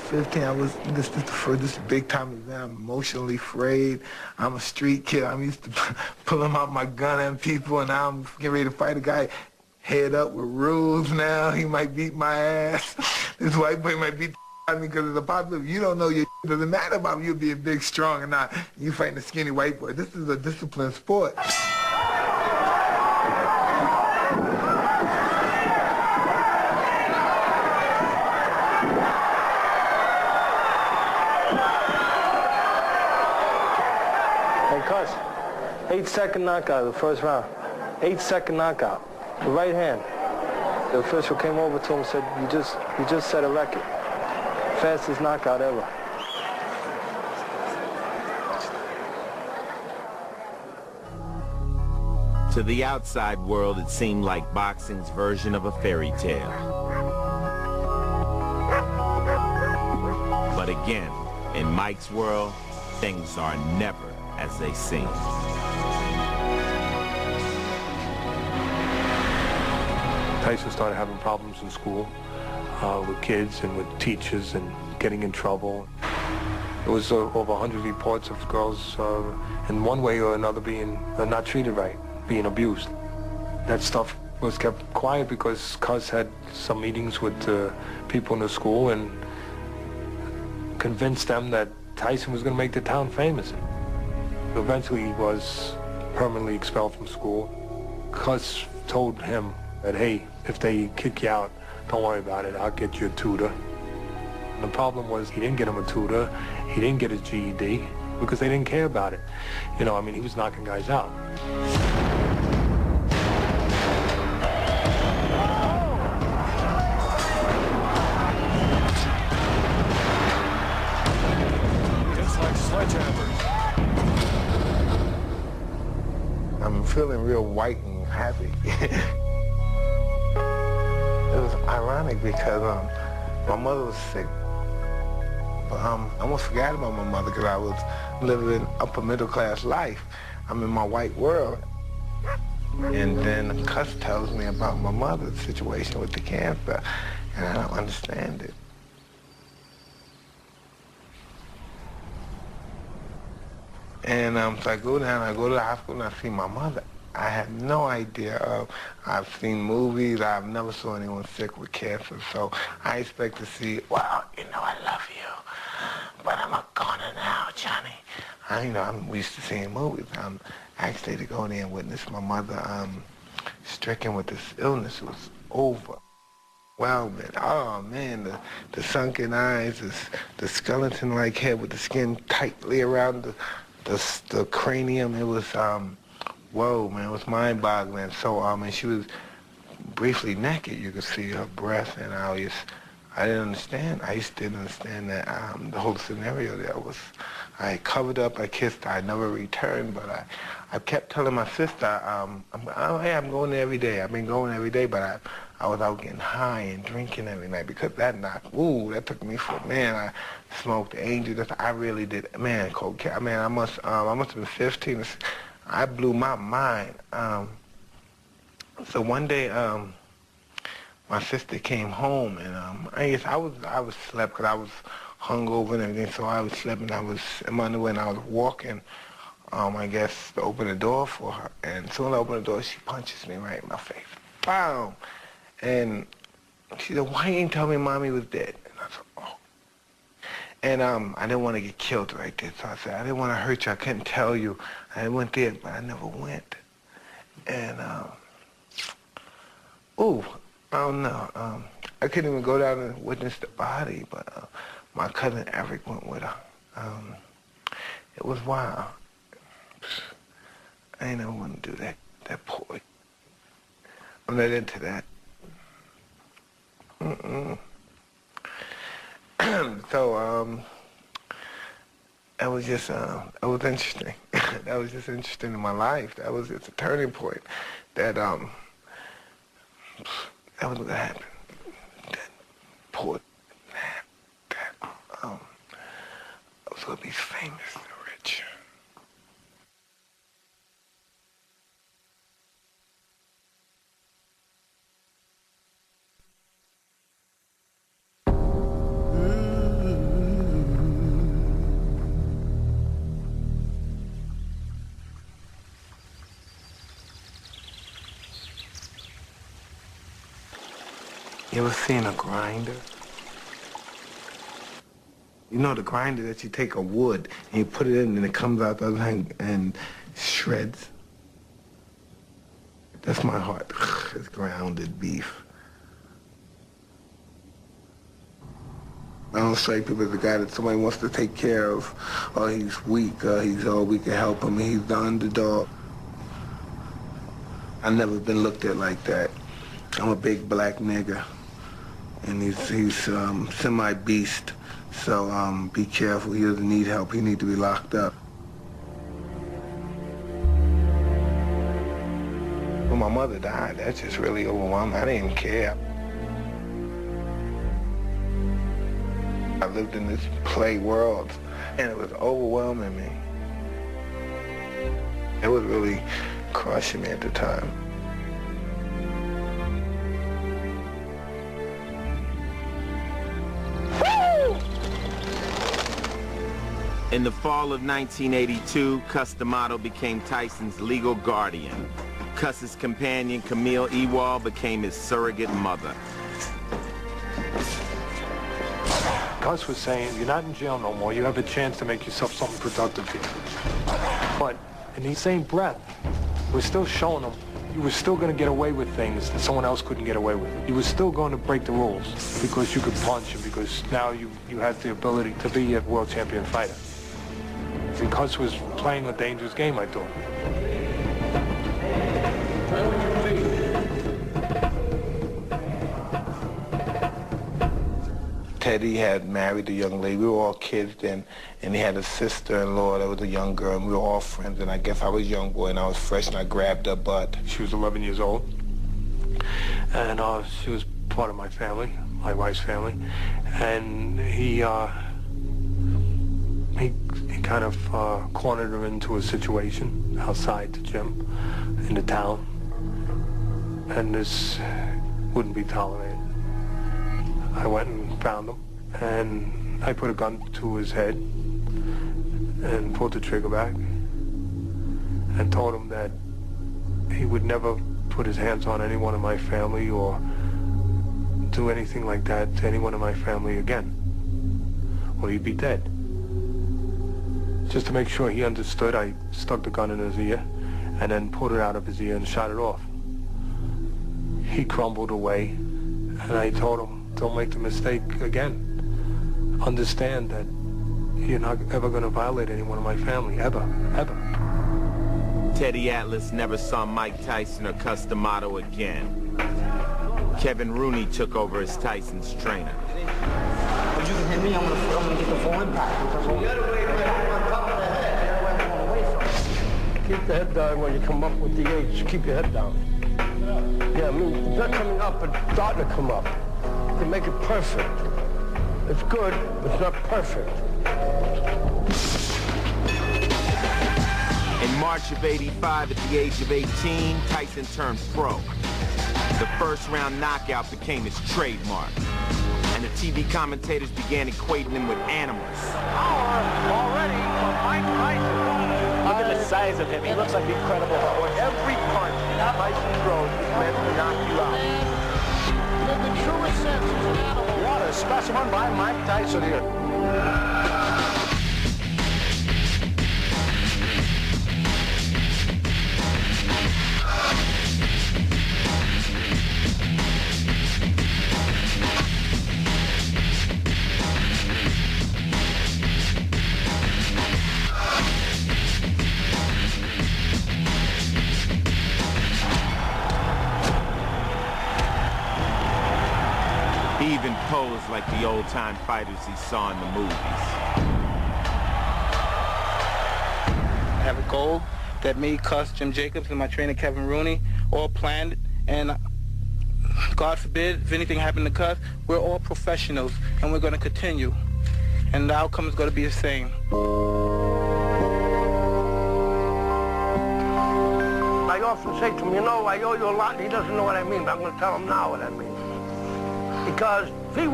15, this big time event. I'm emotionally frayed. I'm a street kid. I'm used to pulling out my gun at people, and now I'm getting ready to fight a guy head up with rules now. He might beat my ass. This white boy might beat the me because of the popular. You don't know your doesn't matter about you being big, strong, or not. You fighting a skinny white boy. This is a disciplined sport. Hey, Cuz, 8-second knockout the first round. 8-second knockout. The right hand. The official came over to him and said, you just set a record. Fastest knockout ever. To the outside world, it seemed like boxing's version of a fairy tale. But again, in Mike's world, things are never as they seem. Tyson started having problems in school with kids and with teachers and getting in trouble. There was over 100 reports of girls in one way or another being not treated right, being abused. That stuff was kept quiet because Cuz had some meetings with people in the school and convinced them that Tyson was going to make the town famous. Eventually he was permanently expelled from school. Cuz told him that, hey, if they kick you out, don't worry about it, I'll get you a tutor. And the problem was he didn't get him a tutor, he didn't get his GED, because they didn't care about it. You know, I mean, he was knocking guys out. Just like sledgehammers. I'm feeling real white and happy. It was ironic because my mother was sick. But I almost forgot about my mother because I was living upper middle class life. I'm in my white world. And then Cuz tells me about my mother's situation with the cancer, and I don't understand it. And so I go down, I go to the hospital, and I see my mother. I had no idea. I've seen movies. I've never saw anyone sick with cancer. So I expect to see, well, you know, I love you, but I'm a goner now, Johnny. I'm used to seeing movies. Actually, to go there and witness my mother stricken with this illness was over. Wow, man. Oh, man, the sunken eyes, the skeleton-like head with the skin tightly around the cranium. It was, whoa, man, it was mind-boggling. So, and she was briefly naked. You could see her breast, and I didn't understand. I didn't understand that the whole scenario there was, I covered up, I kissed her, I never returned, but I kept telling my sister, hey, I'm going there every day. I've been going every day, but I was out getting high and drinking every night because that that took me for, man, I smoked Angel. I really did, man, cocaine. Man, I must have been 15. I blew my mind. So one day, my sister came home, and I guess I was slept because I was hungover and everything. So I was sleeping. I was in my underwear and I was walking. I guess to open the door for her, and soon as I open the door, she punches me right in my face. Boom! And she said, "Why you didn't tell me Mommy was dead?" And I said, "Oh." And I didn't want to get killed right there, so I said, "I didn't want to hurt you. I couldn't tell you. I went there, but I never went." And I don't know. I couldn't even go down and witness the body, but my cousin Eric went with her. It was wild. I ain't never want to do that poor. I'm not into that. So, that was just, that was interesting. That was just interesting in my life. That was just a turning point. That was what happened. That poor man, that, I was gonna be famous and rich. You ever seen a grinder? You know the grinder that you take a wood and you put it in and it comes out the other thing and shreds? That's my heart. It's grounded beef. I don't strike people as a guy that somebody wants to take care of, or he's weak, or we can help him, he's the underdog. I've never been looked at like that. I'm a big black nigger, and he's semi-beast, so be careful. He doesn't need help. He needs to be locked up. When my mother died, that's just really overwhelming. I didn't even care. I lived in this play world, and it was overwhelming me. It was really crushing me at the time. In the fall of 1982, Cus D'Amato became Tyson's legal guardian. Cus's companion, Camille Ewald, became his surrogate mother. Cus was saying, you're not in jail no more. You have a chance to make yourself something productive here. But in the same breath, we're still showing him you were still going to get away with things that someone else couldn't get away with. You were still going to break the rules because you could punch and because now you had the ability to be a world champion fighter. And Cus was playing a dangerous game, I thought. Teddy had married a young lady. We were all kids then, and he had a sister-in-law that was a young girl, and we were all friends, and I guess I was a young boy, and I was fresh, and I grabbed her butt. She was 11 years old, and she was part of my family, my wife's family, and he kind of cornered her into a situation outside the gym in the town, and this wouldn't be tolerated. I went and found him, and I put a gun to his head and pulled the trigger back and told him that he would never put his hands on anyone in my family or do anything like that to anyone in my family again, or he'd be dead. Just to make sure he understood, I stuck the gun in his ear and then pulled it out of his ear and shot it off. He crumbled away, and I told him, don't make the mistake again. Understand that you're not ever going to violate anyone in my family, ever, ever. Teddy Atlas never saw Mike Tyson or Cus D'Amato again. Kevin Rooney took over as Tyson's trainer. If you can hit me, I'm gonna get the full impact. You gotta wait right on top of the head. Get away from it. Keep the head down when you come up with the age. Keep your head down. Yeah, I mean, it's not coming up, but starting to come up. To make it perfect. It's good, but it's not perfect. In March of '85, at the age of 18, Tyson turned pro. The first round knockout became his trademark, and the TV commentators began equating him with animals. Power already from Mike Tyson. Look at the size of him. He looks like an incredible horse. Every punch Tyson throws is meant to knock you out. In the truest sense, he's an animal. What a specimen by Mike Tyson here. He even posed like the old-time fighters he saw in the movies. I have a goal that me, Cus, Jim Jacobs, and my trainer Kevin Rooney all planned, and God forbid if anything happened to Cus, we're all professionals, and we're going to continue, and the outcome is going to be the same. I often say to him, you know, I owe you a lot, and he doesn't know what I mean, but I'm going to tell him now what I mean. Because if he